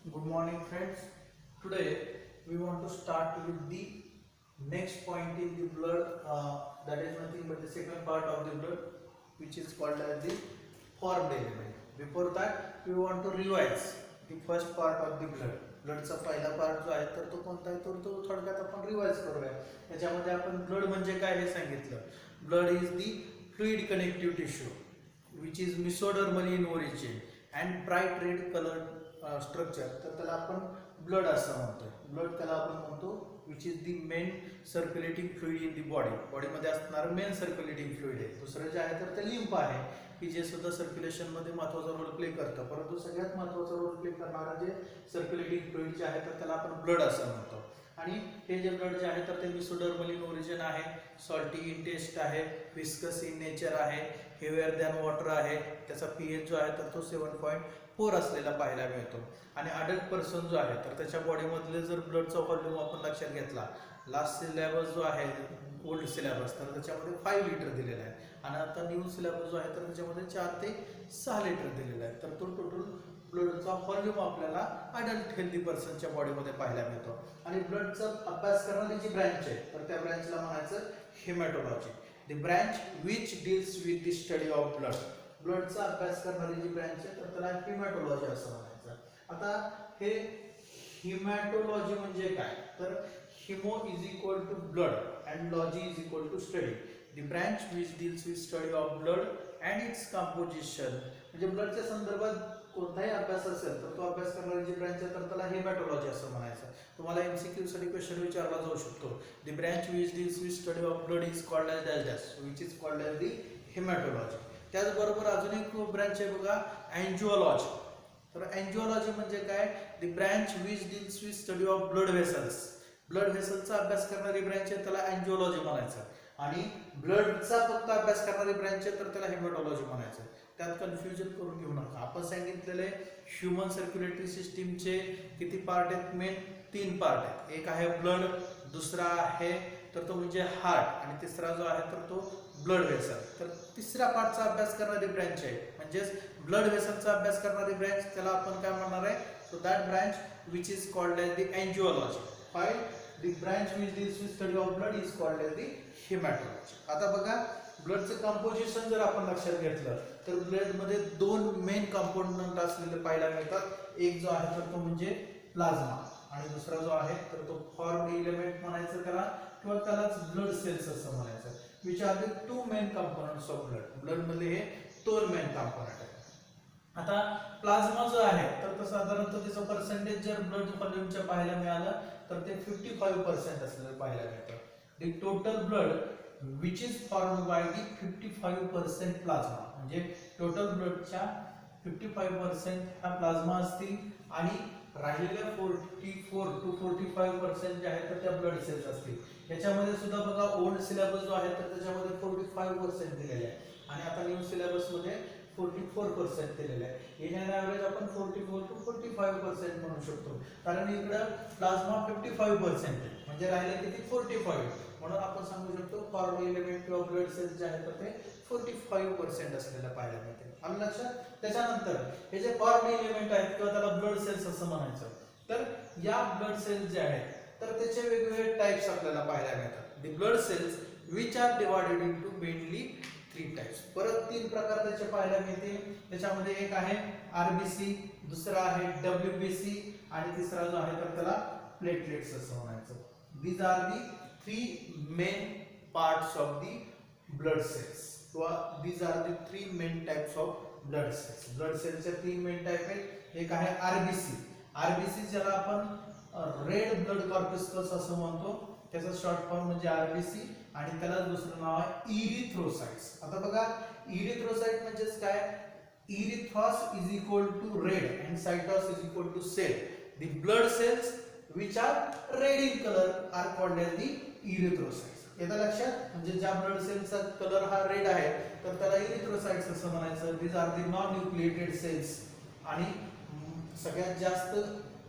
Good morning, friends. Today we want to start with the next point in the blood. That is nothing but the second part of the blood, which is called as the formed element. Before that, we want to revise the first part of the blood. ब्लडचा पहिला part जो आहे तर तो कोणता आहे तर तो थोडक्यात आपण रिवाइज करूया. त्याच्यामध्ये आपण ब्लड म्हणजे काय हे सांगितलं. Blood is the fluid connective tissue which is मिसोडर्मल in origin and bright red colour structure. तर त्याला आपण ब्लड असं म्हणतो. ब्लड त्याला आपण म्हणतो which is the main circulating fluid in the body. बॉडीमध्ये असणारं मेन सर्क्युलेटिंग फ्लुइड आहे. दुसरं जे आहे तर ते लिम्फ आहे की जे सुद्धा सर्क्युलेशनमध्ये महत्त्वाचा रोल प्ले करतं. परंतु सगळ्यात महत्त्वाचा रोल प्ले करणारा जे सर्क्युलेटिंग फ्लुइड जे आहे तर त्याला आपण ब्लड असं म्हणतो. आणि हे जे ब्लड जे आहे तर ते मिसोडर्मल इन ओरिजिन आहे, सॉल्टी इन टेस्ट आहे, विस्कस इन नेचर आहे, हेवियर दॅन वॉटर आहे. त्याचा पीएच जो आहे तर तो 7.4 असलेला पाहायला मिळतो. आणि अडल्ट पर्सन जो आहे तर त्याच्या बॉडीमधले जर ब्लडचा व्हॉल्यूम आपण लक्षात घेतला, लास्ट सिलेबस जो आहे ओल्ड सिलेबस तर त्याच्यामध्ये 5 लिटर दिलेला आहे आणि आता न्यू सिलेबस जो आहे तर त्याच्यामध्ये 4 ते 6 लिटर दिलेला आहे. तर तो टोटल ब्लडचा व्हॉल्यूम आपल्याला अडल्ट हेल्दी पर्सनच्या बॉडीमध्ये पाहायला मिळतो. आणि ब्लडचा अभ्यास करणारी जी ब्रँच आहे तर त्या ब्रँचला म्हणायचं haematology. The branch which deals with the study of blood. ब्लडचा अभ्यास करणारी जी ब्रँच आहे तर त्याला हेमॅटोलॉजी असं म्हणायचं. आता हे हेमॅटोलॉजी म्हणजे काय तर haemo is equal to blood and logy is equal to study. The branch which deals with study of blood and its composition. म्हणजे ब्लडच्या संदर्भात कोणताही अभ्यास असेल तर तो अभ्यास करणारी जी ब्रँच आहे तर त्याला हेमॅटोलॉजी असं म्हणायचं. तुम्हाला एमसीक्यू साठी क्वेश्चन विचारला जाऊ शकतो. The branch which deals with study of blood is called as dash dash which is called as the haematology. त्याचबरोबर अजून एक ब्रँच आहे बघा अँजिओलॉजी. तर अँजिओलॉजी म्हणजे काय the branch which deals with study of blood vessels. Blood व्हेसलचा अभ्यास करणारी ब्रँच आहे त्याला अँजिओलॉजी म्हणायचं. आणि ब्लडचा फक्त अभ्यास करणारी ब्रँच आहे तर त्याला हेमॅटोलॉजी म्हणायचं. त्यात कन्फ्युजन करून घेऊ नका. आपण सांगितलेले ह्युमन सर्क्युलेटरी सिस्टीमचे किती पार्ट आहेत मेन 3 पार्ट आहेत. एक आहे ब्लड, दुसरा आहे तर तो म्हणजे हार्ट आणि तिसरा जो आहे तर तो ब्लड व्हेसल. तर तिसऱ्या पार्टचा अभ्यास करणारी ब्रँच आहे म्हणजेच ब्लड व्हेसलचा अभ्यास करणारी ब्रँच त्याला आपण काय म्हणणार आहे. So that branch which is called as the angiology. Fine the branch which deals with study of blood is called as the haematology. आता बघा ब्लडचं कंपोजिशन जर आपण लक्षात घेतलं तर ब्लडमध्ये 2 मेन कंपोनंट असलेले पाहायला मिळतात. एक जो आहे तर तो म्हणजे प्लाझ्मा आणि दुसरा जो आहे तर तो फॉर्म्ड एलिमेंट म्हणायचं त्याला किंवा त्यालाच ब्लड सेल्स असं म्हणायचं. Which are the 2 main components of blood. ब्लडमध्ये हे 2 मेन कंपोनंट आहेत. आता प्लाझ्मा जो आहे तर तो साधारणतः त्याचं पर्सेंटेज जर ब्लड व्हॉल्यूमच्या पाहायला मिळालं तर ते 55% असलेलं पाहायला मिळतं. The total blood which is formed by the 55% plasma. म्हणजे टोटल ब्लडच्या 55% हा प्लाझ्मा असतील आणि राहिलेल्या 44 to 45% जे आहे तर त्या ब्लड सेल्स असतील. याच्यामध्ये सुद्धा बघा ओल्ड सिलेबस जो आहे तर त्याच्यामध्ये 45% दिलेले आहे आणि आता न्यू सिलेबस मध्ये 44% दिलेले आहे. इन ॲव्हरेज आपण 44 to 45% म्हणू शकतो कारण इकडं प्लाझ्मा 55% आहे म्हणजे राहिले किती 45. म्हणून आपण सांगू शकतो फॉर्म्ड एलिमेंट किंवा ब्लड सेल्स जे आहेत तर ते 45% असलेलं पाहायला मिळते. आलं लक्षात. त्याच्यानंतर हे जे फॉर्म्ड एलिमेंट आहेत किंवा त्याला ब्लड सेल्स असं म्हणायचं तर या ब्लड सेल्स जे आहेत तर त्याचे वेगवेगळे टाइप्स आपल्याला पाहायला मिळतात. The blood cells which are divided into mainly 3 types. परत 3 प्रकार त्याचे पाहायला मिळतील. त्याच्यामध्ये एक आहे आरबीसी, दुसरा आहे डब्ल्यूबीसी आणि तिसरा जो आहे तर त्याला प्लेटलेट्स असं म्हणायचं. These are the 3 main parts of the blood cells किंवा these are the 3 main types of blood cells. Blood सेल्सचे 3 मेन टाइप आहेत. एक आहे आरबीसी. आरबीसी ज्याला आपण रेड ब्लड कॉर्पस्कल्स असं म्हणतो त्याचा शॉर्ट फॉर्म म्हणजे आरबीसी आणि त्याला दुसरं नाव आहे इरिथ्रोसाइट्स. आता बघा इरिथ्रोसाइट म्हणजेच काय. Erythros is equal to red and cytos is equal to cell. The blood cells which are red in color are called as the erythrocytes. येतं लक्षात. म्हणजे ज्या ब्लड सेल्सचा कलर हा रेड आहे तर त्याला इरिथ्रोसाइट्स असं म्हणायचं. these are the non nucleated cells आणि सगळ्यात जास्त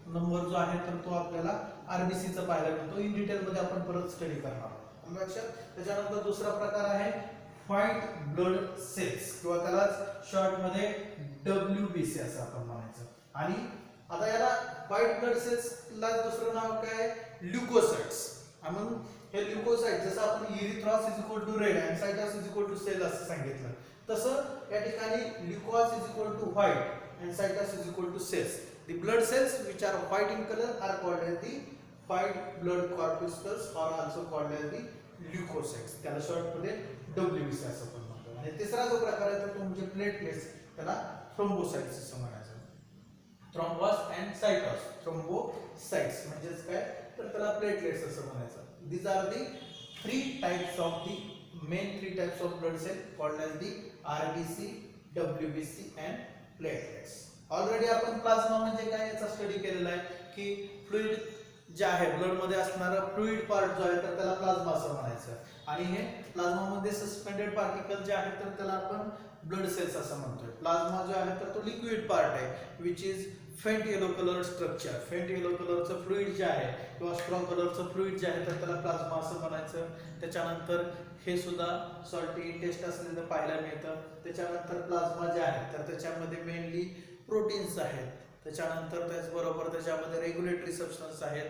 नंबर जो आहे तर तो आपल्याला आरबीसी चा पाहायला मिळतो. इन डिटेल मध्ये आपण परत स्टडी करणार आहोत लक्षात. त्याच्यानंतर दुसरा प्रकार आहे व्हाईट ब्लड सेल्स किंवा त्यालाच शॉर्ट मध्ये डब्ल्यूबीसी असं आपण म्हणायचं. आणि आता याला व्हाईट ब्लड सेल्सला दुसरं नाव काय आहे? ल्युकोसाइट्स. म्हणून हे ल्युकोसाइट जसं आपण erythros is equal to red and cytos is equal to cell असं सांगितलं, तसं या ठिकाणी leukos is equal to white and cytos is equal to cells. The blood cells which are white in color are called as the white blood corpuscles or also called as the leukocytes. त्याला short मध्ये WBC असं पण म्हणतो. आणि तिसरा जो प्रकार आहे तो म्हणजे प्लेटलेट्स, त्याला थ्रोम्बोसाइट्स असं म्हणायचं. Thrombus and सायटोस. थ्रोम्बोसाइट्स म्हणजेच काय तर त्याला प्लेटलेट्स असं म्हणायचं. These are the main three types of blood cell called as the RBC, WBC and platelets. Already आपण प्लाझ्मा म्हणजे काय याचा स्टडी केलेला आहे की फ्लुइड जे आहे ब्लड मध्ये असणारा फ्लुइड पार्ट जो आहे तर त्याला प्लाझ्मा असं म्हणायचं. आणि हे प्लाझ्मा मध्ये सस्पेंडेड पार्टिकल जे आहेत तर त्याला आपण ब्लड सेल्स असं म्हणतोय. प्लाझ्मा जो आहे तर तो लिक्विड पार्ट आहे which is faint yellow colour structure. Faint yellow कलरचं फ्लुइड जे आहे किंवा स्ट्रॉंग कलरचं फ्लुइड जे आहे तर त्याला प्लाझ्मा असं म्हणायचं. त्याच्यानंतर हे सुद्धा सॉल्टी टेस्ट असलेलं पाहायला मिळतं. त्याच्यानंतर प्लाझ्मा जे आहे तर त्याच्यामध्ये मेनली प्रोटीन्स आहेत. त्याच्यानंतर त्याचबरोबर त्याच्यामध्ये रेग्युलेटरी सबस्टन्स आहेत,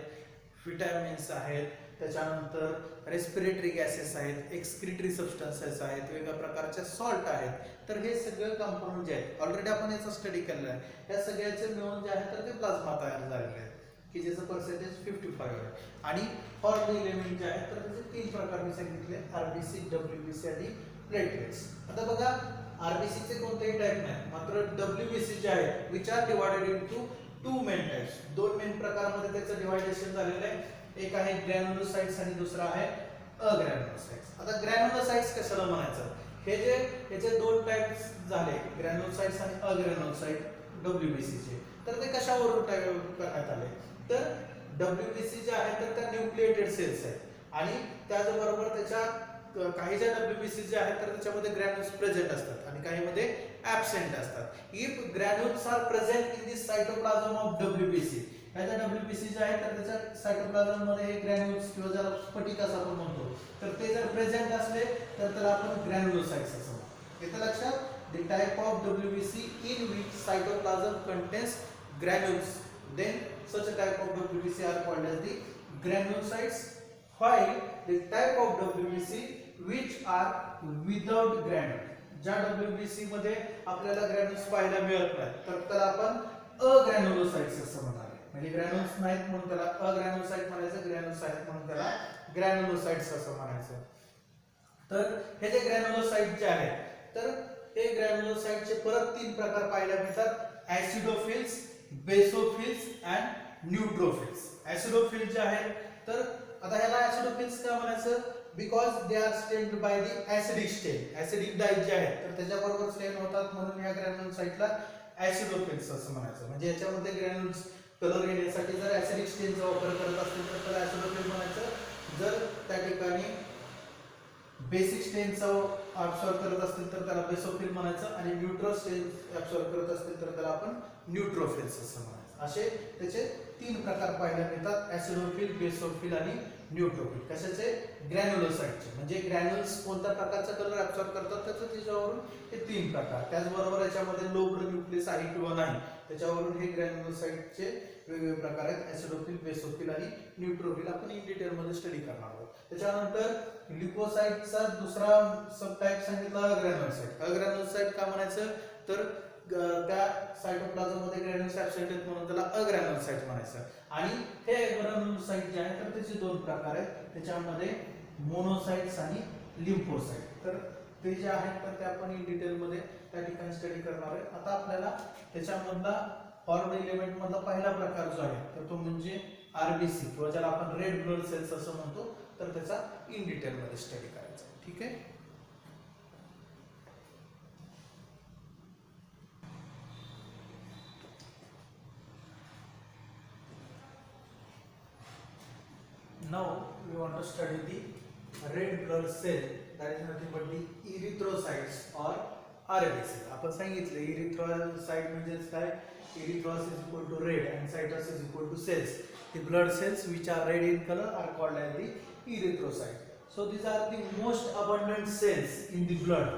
विटॅमिन्स आहेत, त्याच्यानंतर रेस्पिरेटरी गॅसेस आहेत, एक्सक्रिटरी सबस्टन्सेस आहेत, वेगवेगळ्या प्रकारचे सॉल्ट आहेत. तर हे सगळे कंपोनंट जे आहेत ऑलरेडी आपण याचा स्टडी केलेला आहे. या सगळ्याचे मिळून जे आहे तर ते प्लाझ्मा तयार झालेले आहेत की ज्याचं पर्सेंटेज 55 आहे. आणि फॉर्म एलिमेंट जे आहे तर त्याचे 3 प्रकार मी सांगितले, RBC, WBC आणि प्लेटलेट्स. आता बघा RBC चे कोणतेही टाइप नाही, मात्र WBC जे आहे which are divided into 2 main types. 2 main प्रकारामध्ये त्याचं डिवायडेशन झालेलं आहे. एक आहे ग्रॅन्युलोसाइट्स आणि दुसरा आहे अग्रॅन्युलोसाइट्स. आता ग्रॅन्युलोसाइट्स कशाला म्हणायचं? हे जे याचे 2 टाइप्स झाले ग्रॅन्युलोसाइट्स आणि अग्रॅन्युलोसाइट WBC चे, तर ते कशावरून करण्यात आले? तर WBC जे आहे तर त्या न्यूक्लिएटेड सेल्स आहेत आणि त्याचबरोबर त्याच्या काही ज्या WBC जे आहेत तर त्याच्यामध्ये ग्रॅन्युल्स प्रेझेंट असतात आणि काही मध्ये ऍब्सेंट असतात. If granules are present in the cytoplasm of WBC, याच्या WBC जे आहे तर त्याच्या सायटोप्लाझम मध्ये हे ग्रॅन्युल्स किंवा ज्याला स्फटिक असं आपण म्हणतो तर ते जर प्रेझेंट असले तर त्याला आपण ग्रॅन्युलोसाइट्स असं म्हणतो. इथे लक्षात, the type of WBC in which cytoplasm contains granules, then such a type of WBC are called as the granulocytes, while the type of WBC which are without granule, ज्या WBC मध्ये आपल्याला ग्रॅन्युल्स पाहायला मिळत नाही तर त्याला आपण अग्रॅन्युलोसाइट्स असं म्हणणार. म्हणजे ग्रॅन्युल्स नाहीत म्हणून त्याला अग्रॅन्युलोसाइट म्हणायचं, ग्रॅन्युल्स आहेत म्हणून त्याला ग्रॅन्युलोसाइट्स असं म्हणायचं. तर हे जे ग्रॅन्युलोसाइट जे आहेत तर हे ग्रॅन्युलोसाइटचे परत 3 प्रकार पाहायला मिळतात, acidophils, basophils and neutrophils. Acidophil जे आहेत तर आता ह्याला ऍसिडोफिल्स का म्हणायचं? Because they are stained by the acidic stain. Acidic dyed जे आहेत तर त्याच्याबरोबर स्टेन होतात म्हणून या ग्रॅन्युलोसाइटला ऍसिडोफिल्स असं म्हणायचं. म्हणजे याच्यामध्ये ग्रॅन्युल्स कलर येण्यासाठी जर ऍसिडिक स्टेनचा वापर करत असतील तर त्याला ऍसिडोफिल म्हणायचं. जर त्या ठिकाणी बेसिक स्टेनचा ऍब्सॉर्ब करत असतील तर त्याला बेसोफिल म्हणायचं आणि न्यूट्रो स्टेन ऍब्सॉर्ब करत असतील तर त्याला आपण न्यूट्रोफिल्स असं म्हणायचं. असे त्याचे 3 प्रकार पाहायला मिळतात, ऍसिडोफिल, बेसोफिल आणि न्यूट्रोफिल. कशाचे? ग्रॅन्युलोसाइटचे. म्हणजे ग्रॅन्युल्स कोणत्या प्रकारचा कलर ऍब्सॉर्ब करतात त्याच्यावरून हे 3 प्रकार. त्याचबरोबर याच्यामध्ये लोब्ड न्यूक्लियस आहे किंवा नाही त्याच्यावरून हे ग्रॅन्युलोसाइटचे वेगवेगळे प्रकार आहेत, ऍसिडोफिल, बेसोफिल आणि न्यूट्रोफिल. आपण इन डिटेल मध्ये स्टडी करणार आहोत. त्याच्यानंतर ल्युकोसाइटचा दुसरा सब टाइप सांगितला अग्रॅन्युलोसाइट. अग्रॅन्युलोसाइट का म्हणायचं? तर त्या सायटोप्लाझम मध्ये ग्रॅन्युल्स ऍब्सेंट आहेत म्हणून त्याला अग्रॅन्युलोसाइट म्हणायचं. आणि हे अग्रॅन्युलोसाइट जे आहे तर त्याचे 2 प्रकार आहेत, त्याच्यामध्ये मोनोसाइट्स आणि लिम्फोसाइट. तर ते जे आहेत तर ते आपण इन डिटेल मध्ये त्या ठिकाणी स्टडी करणार आहे. आता आपल्याला त्याच्यामधला फॉर्म्ड एलिमेंट मधला पहिला प्रकार जो आहे तर तो म्हणजे RBC किंवा ज्याला आपण रेड ब्लड सेल्स असं म्हणतो तर त्याचा इन डिटेल मध्ये स्टडी करायचा. ठीक आहे. Now we want to study the red blood cell, that is nothing but the erythrocytes or RBC. आपण सांगितलं erythrocyte म्हणजे काय? Erythros is equal to red and cytos is equal to cells. The blood cells which are red in color are called as the erythrocyte. So these are the most abundant cells in the blood.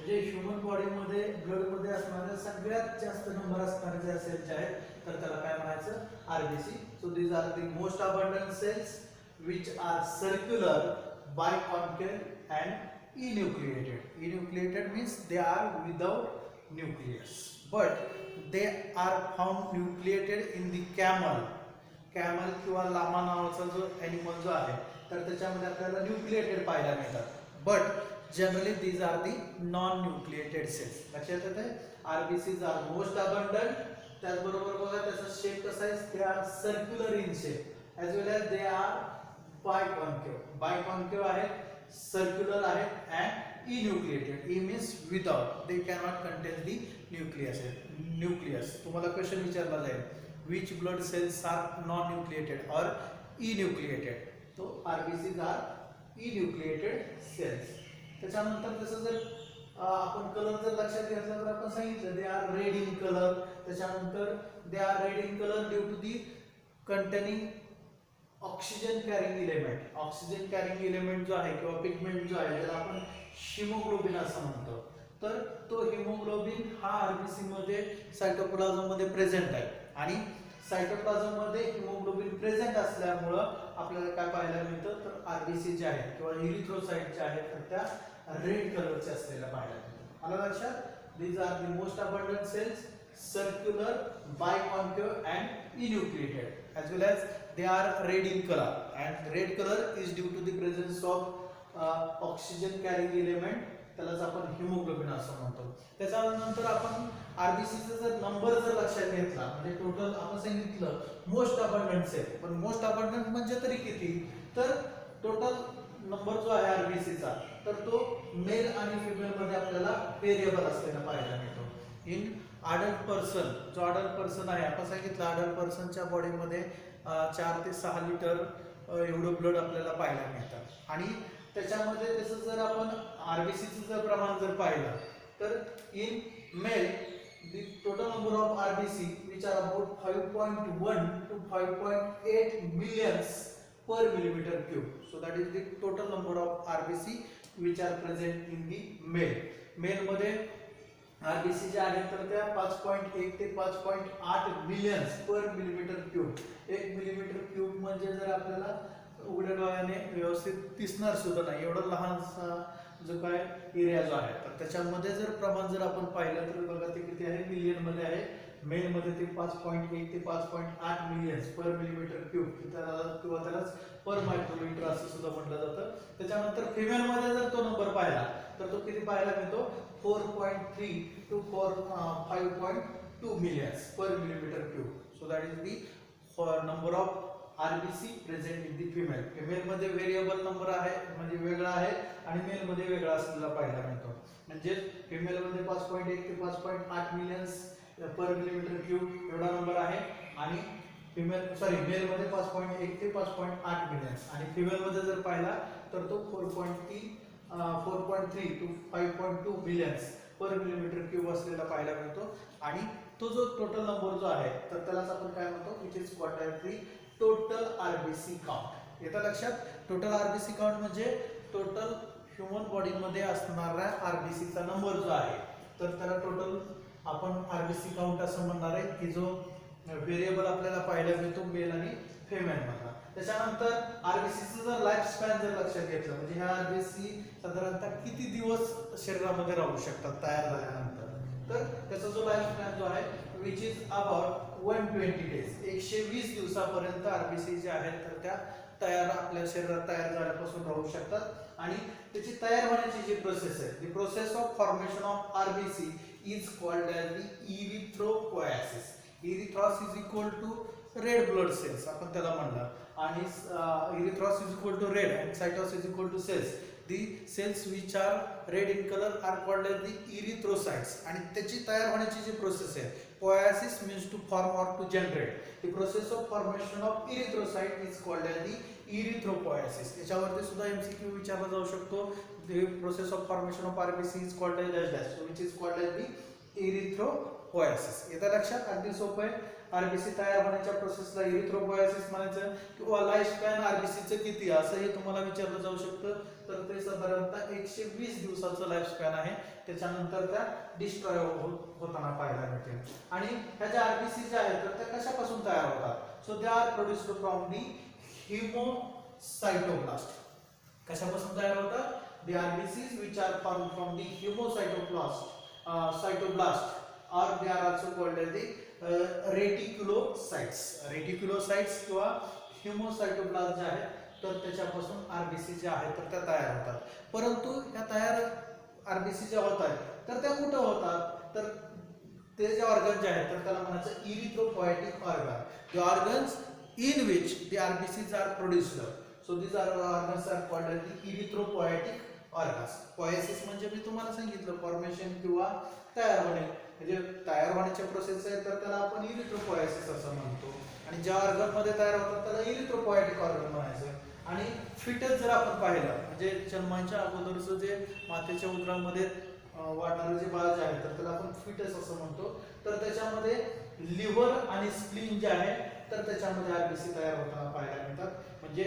म्हणजे human बॉडीमध्ये blood मध्ये असणारे सगळ्यात जास्त number असणारे जे cells आहेत तर त्याला काय म्हणायचं RBC. So these are the most abundant cells which are circular, biconcave and enucleated. Enucleated means they are without nucleus, but they are found nucleated in the camel. Camel किंवा llama नावाचा जो animal जो आहे तर त्याच्यामध्ये आपल्याला nucleated पाहायला मिळतात. But generally these are the non nucleated cells. लक्षात येते आरबीसीज आर मोस्ट अबंडंट. त्याचबरोबर बघा त्याचा शेप कसा आहे, they are circular in shape as well as they are biconcave. Biconcave आहे, सर्क्युलर आहे and enucleated. E means without, they cannot contain the nucleus. तुम्हाला क्वेश्चन विचारला जाईल which blood cells are non-nucleated or enucleated. तो RBCs are enucleated cells. त्याच्यानंतर जसं जर आपण कलर जर लक्षात घेतला तर आपण सांगितलं they are red in colour. त्याच्यानंतर they are red in colour due to the containing oxygen carrying element. Oxygen carrying element जो आहे किंवा पिगमेंट जो आहे त्याला आपण हिमोग्लोबिन असं म्हणतो. तर तो हिमोग्लोबिन हा आरबीसी मध्ये सायटोप्लाझम मध्ये प्रेझेंट आहे आणि सायटोप्लाझम मध्ये हिमोग्लोबिन प्रेझेंट असल्यामुळं आपल्याला काय पाहायला मिळतं तर आरबीसी जे आहेत किंवा इरिथ्रोसाइट जे आहेत तर त्या रेड कलरचे असलेल्या पाहायला मिळतात. आलं लक्षात? These are the most abundant cells, circular, biconcave and enucleated as well as they are red in color and red color is due to the presence of oxygen carrying element. त्यालाच आपण haemoglobin असं म्हणतो. त्याच्यानंतर आपण आरबीसीचा जर number जर लक्षात घेतला म्हणजे टोटल आपण सांगितलं मोस्ट अबंडंट सेल, पण मोस्ट अबंडंट म्हणजे तरी किती, तर टोटल नंबर जो आहे आरबीसीचा तर तो मेल आणि फिमेल मध्ये आपल्याला व्हेरिएबल असलेला पाहायला मिळतो. इन अडल्ट पर्सन, जो अडल्ट पर्सन आहे आपण सांगितलं अडल्ट पर्सनच्या बॉडीमध्ये 4 ते 6 लिटर एवढं ब्लड आपल्याला पाहायला मिळतं आणि त्याच्यामध्ये तसं जर आपण आरबीसीचं जर प्रमाण जर पाहिलं तर in male the total number of RBC which are about 5.1 to 5.8 millions per millimeter cube. So that is the total number of RBC which are present in the male. Male मध्ये आरबीसी जे आहेत तर त्या 5.1 ते 5.8 millions per millimetre cube. 1 millimetre cube म्हणजे जर आपल्याला उघड्या डोळ्याने व्यवस्थित दिसणार सुद्धा नाही एवढा लहानसा जो काय एरिया जो आहे तर त्याच्यामध्ये जर प्रमाण जर आपण पाहिलं तर बघा ते किती आहे, मिलियन मध्ये आहे. मेल मध्ये ते 5.1 ते 5.8 मिलियन्स पर मिलीमीटर क्यूब किंवा त्यालाच पर मायक्रोमीटर असं सुद्धा म्हटलं जातं. त्याच्यानंतर फिमेल मध्ये जर तो नंबर पाहिला तर तो किती पाहायला मिळतो, 4.3 to 5.2 millions per millimeter cube. So that is the number of RBC present in the female. Female मध्ये व्हेरिएबल नंबर आहे म्हणजे वेगळा आहे आणि मेल मध्ये वेगळा असलेला पाहायला मिळतो. म्हणजे फिमेल मध्ये 5.1 ते 5.8 मिलियन्स पर मिलीमीटर क्यूब एवढा नंबर आहे आणि मेल मध्ये 5.1 ते 5.8 मिलियन्स आणि फिमेल मध्ये जर पाहिला तर तो 4.3 to 5.2 millions per millimetre cube असलेला पाहायला मिळतो आणि तो जो टोटल नंबर जो आहे तर त्यालाच आपण काय म्हणतो, which is called as the total RBC count. येतं लक्षात? टोटल आरबीसी काउंट म्हणजे टोटल ह्युमन बॉडी मध्ये असणारा आरबीसीचा नंबर जो आहे तर त्याला टोटल आपण आरबीसी काउंट असं म्हणणार आहे की जो व्हेरिएबल आपल्याला पाहायला मिळतो मेल आणि फिमेल मधला. त्याच्यानंतर आरबीसीचं जर लाईफ स्पॅन जर लक्षात घेतलं म्हणजे ह्या आरबीसी साधारणतः किती दिवस शरीरामध्ये राहू शकतात तयार झाल्यानंतर, तर त्याचा जो लाईफ स्पॅन जो आहे विच इज अबाउट 120 days. 120 दिवसापर्यंत आरबीसी जे आहेत तर त्या तयार आपल्या शरीरात तयार झाल्यापासून राहू शकतात आणि त्याची तयार होण्याची जी प्रोसेस आहे, the process of formation of RBC is called as the erythropoiesis. Erythros is equal to red blood cells आपण त्याला म्हणलं आणि erythros is equal to red and cytos is equal to cells. The cells which are red in color are called as the erythrocytes आणि त्याची तयार होण्याची जी process आहे, poiesis means to form or to generate. The process of formation of erythrocyte is called as the erythropoiesis. याच्यावरती सुद्धा MCQ विचारला जाऊ शकतो. The process of formation of RBC is called as dash dash, so which is called as the erythropoiesis. येतं लक्षात? अगदी सोपं आहे. आरबीसी तयार होण्याच्या प्रोसेसला इरिथ्रोपोएसिस म्हणायचं किंवा लाईफ स्पॅन आरबीसीचं किती असंही तुम्हाला विचारलं जाऊ शकतं. तर ते साधारणतः 120 दिवसाचं लाईफ स्पॅन आहे. त्याच्यानंतर त्या डिस्ट्रॉय होताना पाहायला मिळतील. आणि ह्या ज्या आरबीसी ज्या आहेत तर त्या कशापासून तयार होतात? So they are produced from the haemocytoblast. कशापासून तयार होतात? The RBCs which are formed from the cytoblast or they are also called as the reticulocytes. Reticulocytes किंवा हेमोसाइटोब्लास्ट जे आहेत तर त्याच्यापासून आरबीसी जे आहेत तर त्या तयार होतात. परंतु या तयार आरबीसी ज्या होत आहेत तर त्या कुठं होतात? तर ते जे ऑर्गन जे आहेत तर त्याला म्हणायचं इरिथ्रोपोएटिक organ. The organs in which the RBCs are produced. So these are organs are called as the erythropoietic organs. पोएसिस म्हणजे मी तुम्हाला सांगितलं फॉर्मेशन किंवा तयार होणे. म्हणजे तयार होण्याच्या प्रोसेस आहे तर त्याला आपण इरिथ्रोपोएसिस असं म्हणतो. आणि ज्या ऑर्गन मध्ये तयार होतात त्याला इरिथ्रोपोएटिक ऑर्गन म्हणायचं. आणि फिटस जर आपण पाहिलं म्हणजे जन्माच्या अगोदरचं जे मातेच्या उदरामध्ये वाढणारे जे बाळ जे आहे तर त्याला आपण फिटस असं म्हणतो. तर त्याच्यामध्ये लिव्हर आणि स्प्लीन जे आहे तर त्याच्यामध्ये आरबीसी तयार होताना पाहायला मिळतात. म्हणजे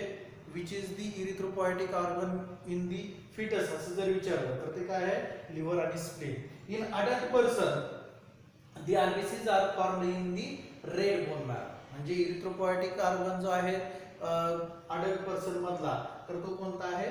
which is the erythropoietic organ in the foetus असं जर विचारलं तर ते काय आहे? लिव्हर आणि spleen. In adult person the RBCs are formed in the red bone marrow. म्हणजे इरिथ्रोपोएटिक ऑर्गन जो आहे अडल्ट पर्सन मधला तर तो कोणता आहे?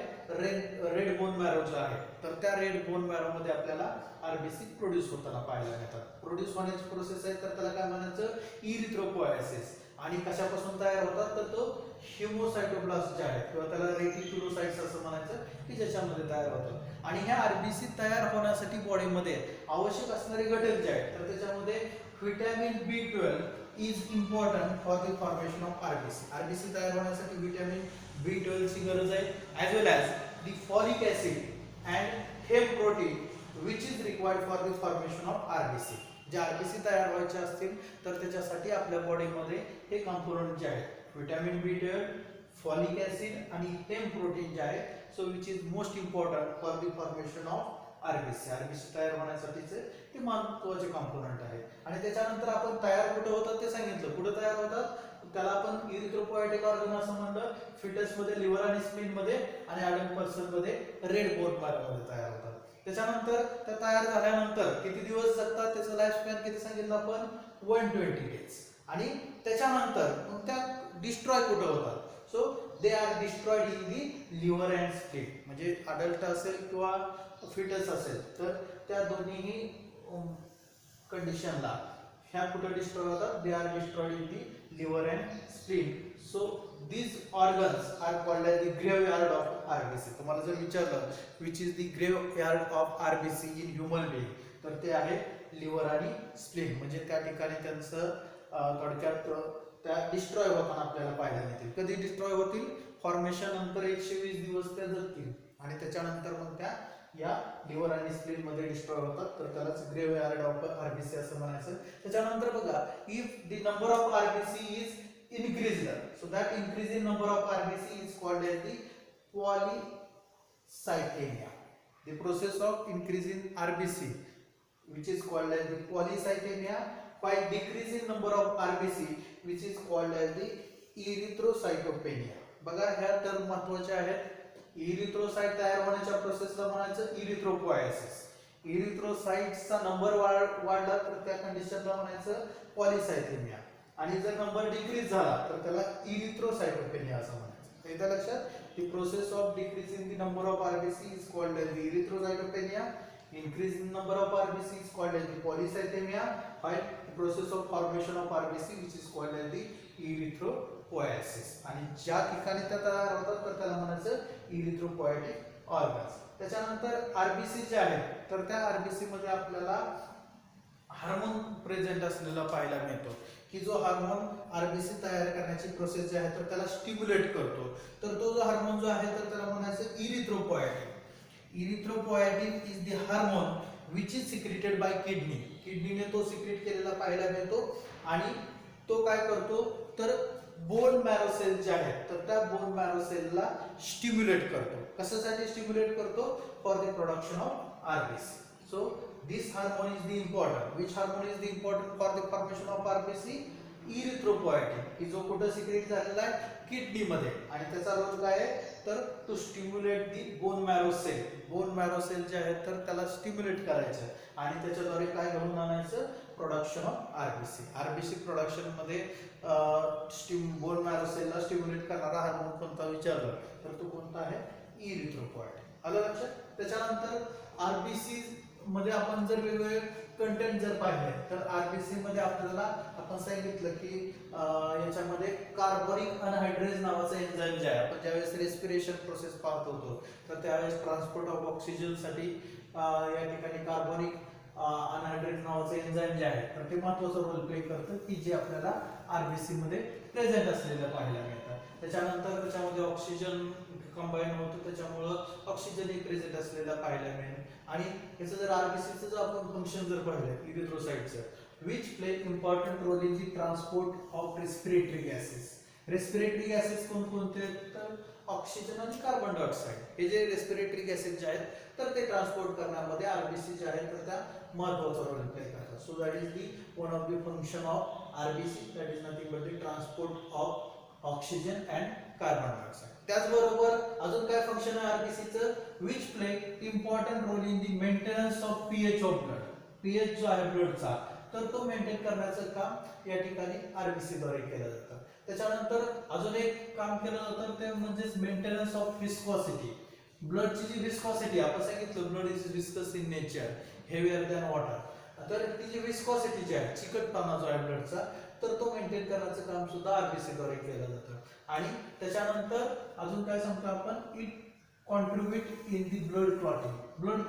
रेड बोन मॅरो जो आहे तर त्या रेड बोन मॅरो मध्ये आपल्याला आरबीसी प्रोड्यूस होताना पाहायला मिळतात. प्रोड्यूस होण्याची प्रोसेस आहे तर त्याला काय म्हणायचं? इरिथ्रोपोएसिस. आणि कशापासून तयार होतात? तर तो हेमोसाइटोब्लास्ट जे आहे किंवा त्याला रेटिक्युलोसाइट्स असं म्हणायचं की ज्याच्यामध्ये तयार होतात. आणि ह्या आरबीसी तयार होण्यासाठी बॉडीमध्ये आवश्यक असणारे घटक जे आहेत तर त्याच्यामध्ये vitamin B12 is important for the formation of RBC. RBC तयार होण्यासाठी व्हिटॅमिन B12 ची गरज आहे. As well as the folic acid and haem protein which is required for the formation of RBC. जे आरबीसी तयार व्हायचे असतील तर त्याच्यासाठी आपल्या बॉडीमध्ये हे कंपोनंट जे आहेत व्हिटॅमिन B12, फॉलिक ऍसिड आणि हेम प्रोटीन जे आहे so which is most important for the formation of RBC. RBC तयार होण्यासाठीचे ते महत्त्वाचे कंपोनंट आहे. आणि त्याच्यानंतर आपण तयार कुठे होतात ते सांगितलं. कुठे तयार होतात? त्याला आपण इरिथ्रोपोएटिक ऑर्गन असं म्हणलं. फिटस मध्ये लिव्हर आणि स्प्लीन मध्ये आणि अडल्ट पर्सन मध्ये रेड बोन मॅरो मध्ये तयार होतात. त्याच्यानंतर त्या तयार झाल्यानंतर किती दिवस जगतात? त्याचं लाईफ स्पॅन किती सांगितलं आपण? 120 डेज. आणि त्याच्यानंतर मग त्या डिस्ट्रॉय कुठे होतात? So they are destroyed in the liver and spleen. म्हणजे अडल्ट असेल किंवा फिटस असेल तर त्या दोन्हीही कंडिशनला ह्या कुठे डिस्ट्रॉय होतात? They are destroyed in the liver and spleen. So these organs are called as the graveyard of RBC. तुम्हाला जर विचारलं which is the graveyard of RBC in human being तर ते आहे लिव्हर आणि स्प्लीन. म्हणजे त्या ठिकाणी त्यांचं थोडक्यात त्या डिस्ट्रॉय होताना आपल्याला पाहायला मिळतील. कधी डिस्ट्रॉय होतील? फॉर्मेशन नंतर 120 दिवस त्या जगतील आणि त्याच्यानंतर मग त्या या लिव्हर आणि स्प्लीन मध्ये डिस्ट्रॉय होतात. तर त्यालाच ग्रेव्हयार्ड ऑफ आरबीसी असं म्हणायचं. त्याच्यानंतर बघा if the number of RBC is increased, so that increase in number of RBC is called as the polycythemia. The process of increase in RBC which is called as the polycythemia, while decrease in number of RBC which is called as the erythrocytopenia. बघा ह्या term महत्त्वाच्या आहेत. Erythrocyte तयार होण्याच्या प्रोसेसला म्हणायचं erythropoiesis. इरिथ्रोसाइट्सचा number वाढला तर त्या कंडिशनला म्हणायचं पॉलिसायथेमिया. आणि जर नंबर डिक्रीज झाला तर त्याला इरिथ्रोसाइटोपेनिया असं म्हणायचं. एकदा लक्षात. The process of decreasing the number of RBC is called as the erythrocytopenia. increase in number of RBC is called as the polycythemia, while the process of formation of RBC which is called as the erythropoiesis. आणि ज्या ठिकाणी त्या तयार होतात तर त्याला म्हणायचं इरिथ्रोपोएटिक organs. त्याच्यानंतर आरबीसी जे आहेत तर त्या आरबीसी मध्ये आपल्याला हार्मोन प्रेझेंट असलेला पाहायला मिळतो की जो हार्मोन आरबीसी तयार करण्याची प्रोसेस जी आहे तर त्याला स्टिम्युलेट करतो. तर तो जो हार्मोन जो आहे तर त्याला म्हणायचं erythropoietin. Erythropoietin is the hormone which is secreted by kidney. किडनीने तो सिक्रेट केलेला पाहायला मिळतो आणि तो काय करतो तर बोन मॅरो सेल जे आहेत तर त्या बोन मॅरो सेलला स्टिम्युलेट करतो. कशासाठी स्टिम्युलेट करतो? For the production of RBC. So this hormone is the important. Which hormone is the important for the formation of RBC? Erythropoietin की जो कुठं सिक्रेट झालेला आहे किडनीमध्ये आणि त्याचा रोल काय आहे तर to stimulate the bone marrow cell जे आहेत तर त्याला स्टिम्युलेट करायचं आणि त्याच्याद्वारे काय घडून आणायचं प्रोडक्शन ऑफ आरबीसी प्रोडक्शन मध्ये बोन मॅरो सेलला स्टिम्युलेट करणारा हार्मोन कोणता विचारलं तर तो कोणता आहे इरिथ्रोपोएटिन. आलं लक्षात. त्याच्यानंतर आरबीसी मध्ये आपण जर वेगवेगळे कंटेंट जर पाहिले तर आरबीसी मध्ये आपल्याला आपण सांगितलं की याच्यामध्ये कार्बोनिक अनहायड्रेज नावाचा एन्झाइम जे आहे आपण ज्यावेळेस रेस्पिरेशन प्रोसेस पाहत होतो तर त्यावेळेस ट्रान्सपोर्ट ऑफ ऑक्सिजन साठी या ठिकाणी कार्बोनिक अनहायड्रेज नावाचं एन्झाइम जे आहे तर ते महत्त्वाचा रोल प्ले करतं की जे आपल्याला आरबीसी मध्ये प्रेझेंट असलेलं पाहायला मिळतं. त्याच्यानंतर त्याच्यामध्ये ऑक्सिजन कंबाईन होतं त्याच्यामुळं ऑक्सिजन ही प्रेझेंट असलेला पाहायला मिळेल आणि याचं जर आरबीसीचं जर आपण फंक्शन जर पाहिलं इरिथ्रोसाइटचं which play important role in the transport of respiratory gases कोणकोणते तर ऑक्सिजन आणि कार्बन डायऑक्साईड हे जे रेस्पिरेटरी गॅसेस जे आहेत तर ते ट्रान्सपोर्ट करण्यामध्ये आरबीसी जे आहेत तर त्या महत्त्वाचा रोल प्ले करतात. So that is the one of the function of RBC that is nothing but the transport of oxygen and carbon dioxide. त्याचबरोबर अजून काय फंक्शन आहे आरबीसीचं which play important role in the maintenance of pH of blood. PH जो आहे ब्लडचा तर तो maintain करण्याचं काम या ठिकाणी आरबीसी द्वारे केलं जातं. त्याच्यानंतर अजून एक काम केलं जातं ते म्हणजे मेंटेनन्स ऑफ विस्कोसिटी. ब्लडची जी विस्कोसिटी आपण सांगितलं blood is viscous in nature heavier than water तर ती जी विस्कोसिटी जी आहे चिकटपणा जो आहे ब्लडचा तर तो मेंटेन करण्याचं काम सुद्धा आरबीसी द्वारे केलं जातं. आणि त्याच्यानंतर अजून काय सांगतो आपण it contribute in the blood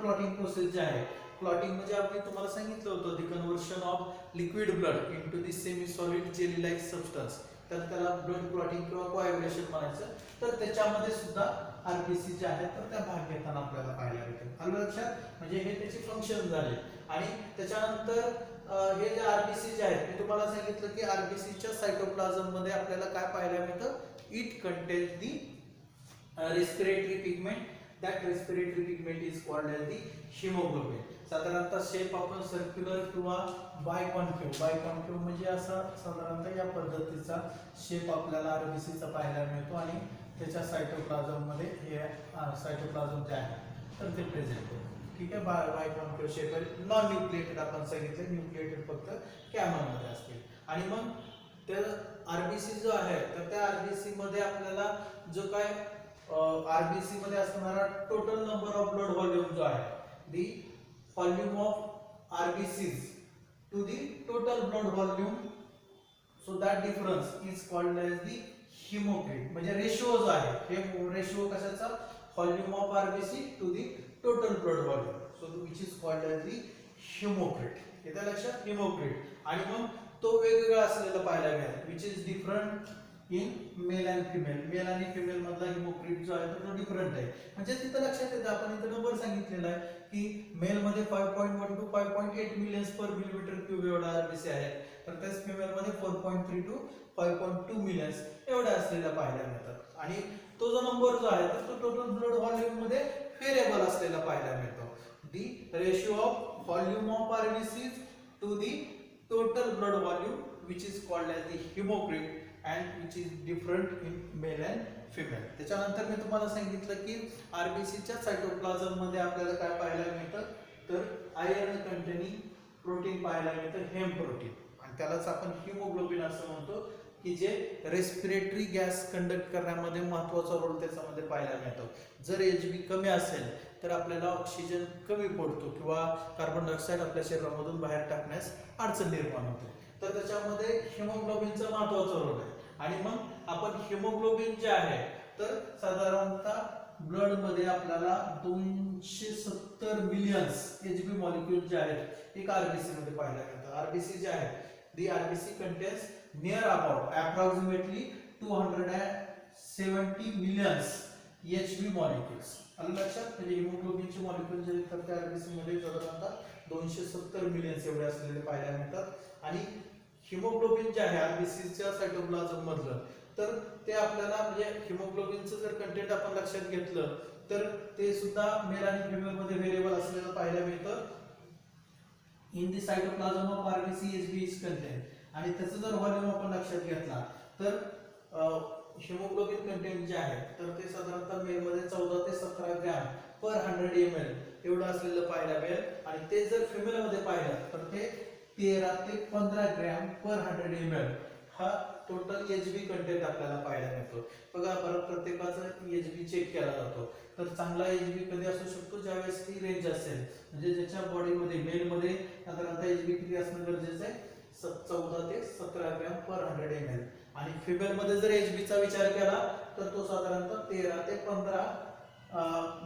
clotting process जे आहे क्लॉटिंग म्हणजे आपण तुम्हाला सांगितलं होतं the conversion of liquid blood into the semi solid jelly like substance तर त्याला ब्लड क्लॉटिंग किंवा कोॲग्युलेशन म्हणायचं तर त्याच्यामध्ये सुद्धा आरबीसी जे आहे तर त्या भाग घेताना आपल्याला पाहायला मिळतं. आलं लक्षात. म्हणजे हे त्याचे फंक्शन झाले आणि त्याच्यानंतर हे जे आरबीसी जे आहेत मी तुम्हाला सांगितलं की आरबीसीच्या सायटोप्लाझम मध्ये आपल्याला काय पाहायला मिळतं it contains the respiratory pigment that respiratory pigment is called as the haemoglobin. साधारणतः शेप आपण सर्क्युलर किंवा बायकॉन्केव्ह म्हणजे असा साधारणतः या पद्धतीचा शेप आपल्याला आरबीसीचा पाहायला मिळतो आणि त्याच्या सायटोप्लाझम मध्ये हे सायटोप्लाझम जे आहे तर ते प्रेझेंट होतं. ठीक आहे. बायकॉन्केव्ह शेप आहे. नॉन न्यूक्लिएटेड आपण सांगितलं न्यूक्लिएटेड फक्त कॅमल मध्ये असते. आणि मग त्या आरबीसी जो आहे तर त्या आरबीसी मध्ये आपल्याला जो काय आरबीसी मध्ये असणारा total number of blood volume जो आहे the volume of RBCs to the total blood volume so that difference is called as the haemoglobin. म्हणजे रेशिओ जो आहे हे रेशिओ कशाचा volume of RBC to the total blood volume so which is called as the haemoglobin. येतं लक्षात haemoglobin. आणि मग तो वेगवेगळा असलेला पाहायला मिळेल which is different in male and female. Male आणि फिमेल मधला हिमोग्लोबिन जो आहे तो डिफरंट आहे. म्हणजे तिथं लक्षात येतं आपण इथं नंबर सांगितलेला आहे की मेल मध्ये 5.1 to 5.8 millions per millimetre cube एवढा आरबीसी आहे तर त्याच फिमेल मध्ये 4.3 टू 5.2 मिलियन्स एवढा असलेला पाहायला मिळतात. आणि तो जो नंबर जो आहे तर तो टोटल ब्लड व्हॉल्यूम मध्ये व्हेरिएबल असलेला पाहायला मिळतो. The ratio of volume of RBCs to the total blood volume which is called as the haemoglobin and which is different in male and female. त्याच्यानंतर मी तुम्हाला सांगितलं की आरबीसीच्या सायटोप्लाझम मध्ये आपल्याला काय पाहायला मिळतं तर आयर्न कंटेनिंग प्रोटीन पाहायला मिळतं हेम प्रोटीन आणि त्यालाच आपण हिमोग्लोबिन असं म्हणतो की जे रेस्पिरेटरी गॅस कंडक्ट करण्यामध्ये महत्त्वाचा रोल त्याच्यामध्ये पाहायला मिळतो. जर एचबी कमी असेल तर आपल्याला ऑक्सिजन कमी पडतो किंवा कार्बन डायऑक्साईड आपल्या शरीरामधून बाहेर टाकण्यास अडचण निर्माण होते तर त्याच्यामध्ये हिमोग्लोबिनचा महत्त्वाचा रोल आहे. आणि मग आपण हिमोग्लोबिन जे आहे तर साधारणतः ब्लड मध्ये आपल्याला 270 मिलियन्स एचबी मॉलिक्यूल जे आहेत एक आरबीसी मध्ये पाहायला मिळतात. आरबीसी जे आहे the RBC contains near about approximately 270 millions Hb molecules. आलं लक्षात. म्हणजे हिमोग्लोबिनचे मॉलिक्यूल जे तर त्या आरबीसी मध्ये साधारणतः 270 मिलियन्स एवढे असलेले पाहायला मिळतात. आणि हिमोग्लोबिन जे आहे आरबीसीच्या सायटोप्लाझम मधलं तर ते आपल्याला म्हणजे हिमोग्लोबिनचं जर कंटेंट आपण लक्षात घेतलं तर ते सुद्धा मेल आणि फिमेल मध्ये व्हेरिएबल असलेलं पाहायला मिळतं. In the cytoplasm of RBC HB is content आणि त्याचं जर व्हॉल्यूम आपण लक्षात घेतला तर हिमोग्लोबिन कंटेंट जे आहे तर ते साधारणतः मेलमध्ये 14 ते 17 ग्रॅम पर 100 ml एवढं असलेलं पाहायला मिळेल आणि ते जर फिमेलमध्ये पाहिलं तर ते 13 ते 15 ग्रॅम पर 100 ml हा टोटल एचबी कंटेंट आपल्याला पाहायला मिळतो. बघा बरं प्रत्येकाचा एचबी चेक केला जातो तर चांगला एचबी कधी असू शकतो ज्यावेळेस ती रेंज असेल म्हणजे ज्याच्या बॉडीमध्ये मेलमध्ये साधारणतः एचबी किती असणं गरजेचं आहे 14 ते 17 ग्रॅम पर 100 ml आणि फिमेलमध्ये जर एचबीचा विचार केला तर तो साधारणतः 13 ते 15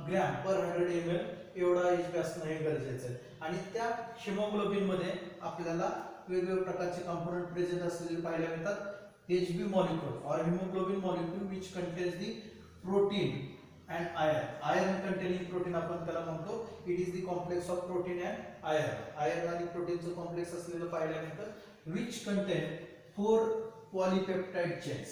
ग्रॅम पर 100 ml एवढा एचबी असणं हे गरजेचं आहे. आणि त्या हिमोग्लोबिन मध्ये आपल्याला वेगवेगळ्या प्रकारचे कंपोनेंट प्रेझेंट असलेले पाहायला मिळतात. एचबी मॉलिक्यूल और haemoglobin molecule which contains the protein and iron containing protein आपण त्याला म्हणतो. It is the complex of protein and iron आणि प्रोटीनचं कॉम्प्लेक्स असलेलं पाहायला मिळतं विच कंटेन 4 पॉलीपेप्टाइड चेन्स.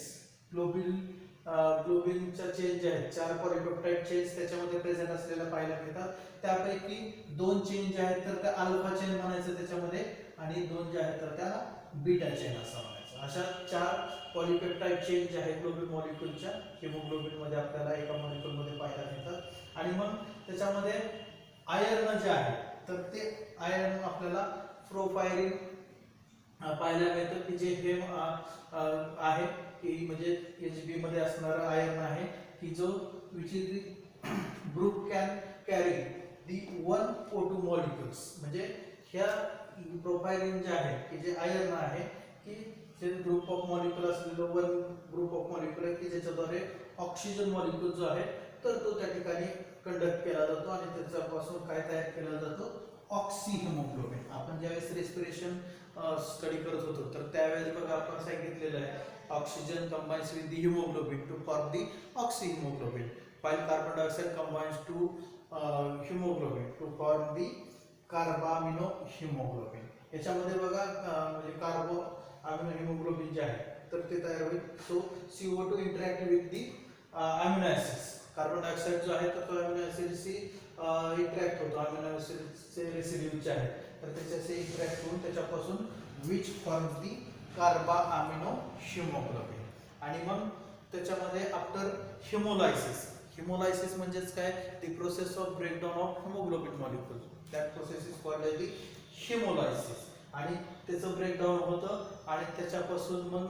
ग्लोबिनच्या चेन जे आहेत 4 पॉलीपेप्टाइड चेन्स त्याच्यामध्ये प्रेझेंट असलेल्या पाहायला मिळतात. त्यापैकी 2 चेन जे आहेत तर त्या अल्फा चेन म्हणायचं त्याच्यामध्ये आणि 2 जे आहेत तर त्याला बीटा चेन असं म्हणायचं. अशा 4 पॉलीपेप्टाइड चेन जे आहेत ग्लोबिन मॉलिक्यूलच्या हिमोग्लोबिन मध्ये आपल्याला एका मॉलिक्यूल मध्ये पाहायला मिळतात. आणि मग त्याच्यामध्ये आयर्न जे आहे तर ते आयर्न आपल्याला प्रोपायरिन पाहायला मिळतं की जे हे आहे की म्हणजे एचबी मध्ये असणारा आयर्न आहे की जो which is the group can carry the 1 O2 molecules. म्हणजे ह्या प्रोपायलिन जे आहे की जे आयर्न आहे की जे ग्रुप ऑफ मॉलिक्युल असलेलं 1 ग्रुप ऑफ मॉलिक्युल आहे की ज्याच्याद्वारे ऑक्सिजन मॉलिक्युल जो आहे तर तो त्या ठिकाणी कंडक्ट केला जातो आणि त्याच्यापासून काय तयार केला जातो ऑक्सी हिमोग्लोबिन. आपण ज्यावेळेस रेस्पिरेशन स्टडी करत होतो तर त्यावेळेस बघा आपण सांगितलेलं आहे oxygen combines with the haemoglobin to form the oxy haemoglobin while carbon dioxide combines to hemoglobin to form the carbamino haemoglobin. याच्यामध्ये बघा म्हणजे कार्बो अमिनो हिमोग्लोबिन जे आहे तर ते तयार होईल. So CO2 interact with the amino acids. Carbon dioxide जो आहे तर तो अमिनो ऍसिडशी इंटरॅक्ट होतो. अमिनो ऍसिडचे रेसिड्यू जे आहे तर त्याच्याशी इंटरॅक्ट होऊन त्याच्यापासून which forms the carbamino haemoglobin. आणि मग त्याच्यामध्ये आफ्टर हिमोलायसिस म्हणजेच काय the process of breakdown of haemoglobin molecule. That process is called as the haemolysis. आणि त्याचं ब्रेकडाऊन होतं आणि त्याच्यापासून मग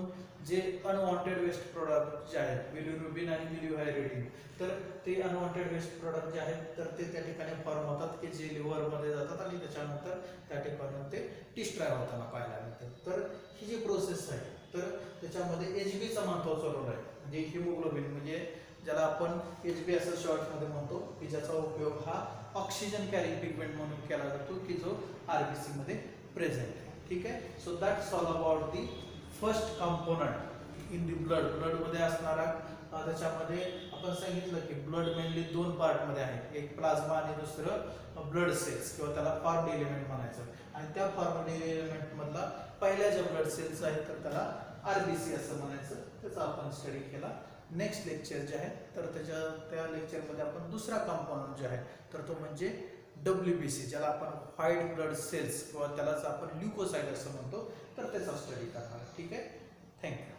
जे अनवॉन्टेड वेस्ट प्रोडक्ट जे आहेत बिलिरुबिन आणि बिलिहायड्रेटिन तर ते अनवॉन्टेड वेस्ट प्रोडक्ट जे आहेत तर ते त्या ठिकाणी फॉर्म होतात की जे लिव्हरमध्ये जातात आणि त्याच्यानंतर त्या ठिकाणी ते डिस्ट्रॉय होताना पाहायला मिळतं. तर ही जी प्रोसेस आहे तर त्याच्यामध्ये एचबीचा महत्त्वाचा रोल आहे. म्हणजे हिमोग्लोबिन म्हणजे ज्याला आपण एचबी असं शॉर्टमध्ये म्हणतो की ज्याचा उपयोग हा ऑक्सिजन कॅरिंग पिगमेंट म्हणून केला जातो की जो आरबीसी मध्ये प्रेझेंट आहे. ठीक आहे. So that's all about the first component in the blood मध्ये असणारा. त्याच्यामध्ये आपण सांगितलं की ब्लड मेनली 2 पार्ट मध्ये आहे. एक प्लाझ्मा आणि दुसरं ब्लड सेल्स किंवा त्याला फॉर्म्ड एलिमेंट म्हणायचं. आणि त्या फॉर्म्ड एलिमेंट मधला पहिल्या ज्या ब्लड सेल्स आहेत तर त्याला आरबीसी असं म्हणायचं. त्याचा आपण स्टडी केला. नेक्स्ट लेक्चर जे आहे तर त्या लेक्चरमध्ये आपण दुसरा कंपोनंट जे आहे तर तो म्हणजे WBC ज्याला आपण व्हाईट ब्लड सेल्स किंवा त्यालाच आपण ल्युकोसाइट असं म्हणतो तर त्याचा स्टडी करणार. ठीक आहे. थँक्यू.